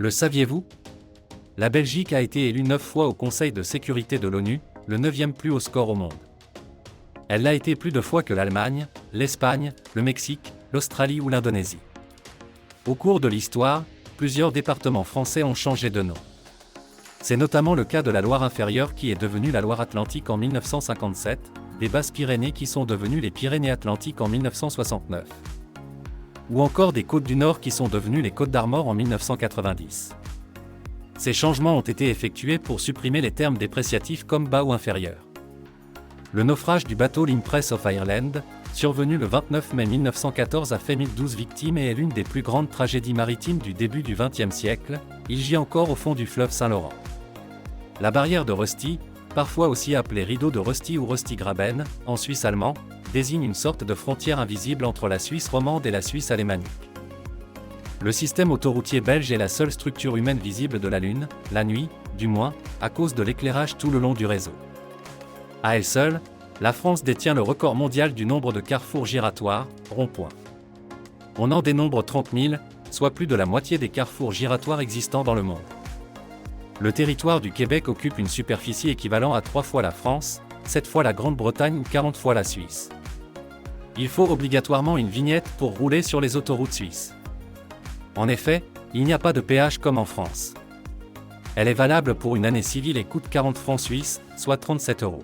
Le saviez-vous? La Belgique a été élue 9 fois au Conseil de sécurité de l'ONU, le 9e plus haut score au monde. Elle l'a été plus de fois que l'Allemagne, l'Espagne, le Mexique, l'Australie ou l'Indonésie. Au cours de l'histoire, plusieurs départements français ont changé de nom. C'est notamment le cas de la Loire-Inférieure qui est devenue la Loire-Atlantique en 1957, des Basses-Pyrénées qui sont devenues les Pyrénées-Atlantiques en 1969. Ou encore des Côtes du Nord qui sont devenues les Côtes d'Armor en 1990. Ces changements ont été effectués pour supprimer les termes dépréciatifs comme bas ou inférieur. Le naufrage du bateau l'Impress of Ireland, survenu le 29 mai 1914 a fait 1012 victimes et est l'une des plus grandes tragédies maritimes du début du XXe siècle, il gît encore au fond du fleuve Saint-Laurent. La barrière de Rusty, parfois aussi appelée rideau de Rusty ou Rusty-Graben, en suisse allemand, désigne une sorte de frontière invisible entre la Suisse romande et la Suisse alémanique. Le système autoroutier belge est la seule structure humaine visible de la Lune, la nuit, du moins, à cause de l'éclairage tout le long du réseau. À elle seule, la France détient le record mondial du nombre de carrefours giratoires, ronds-points. On en dénombre 30 000, soit plus de la moitié des carrefours giratoires existants dans le monde. Le territoire du Québec occupe une superficie équivalente à 3 fois la France, 7 fois la Grande-Bretagne ou 40 fois la Suisse. Il faut obligatoirement une vignette pour rouler sur les autoroutes suisses. En effet, il n'y a pas de péage comme en France. Elle est valable pour une année civile et coûte 40 francs suisses, soit 37 €.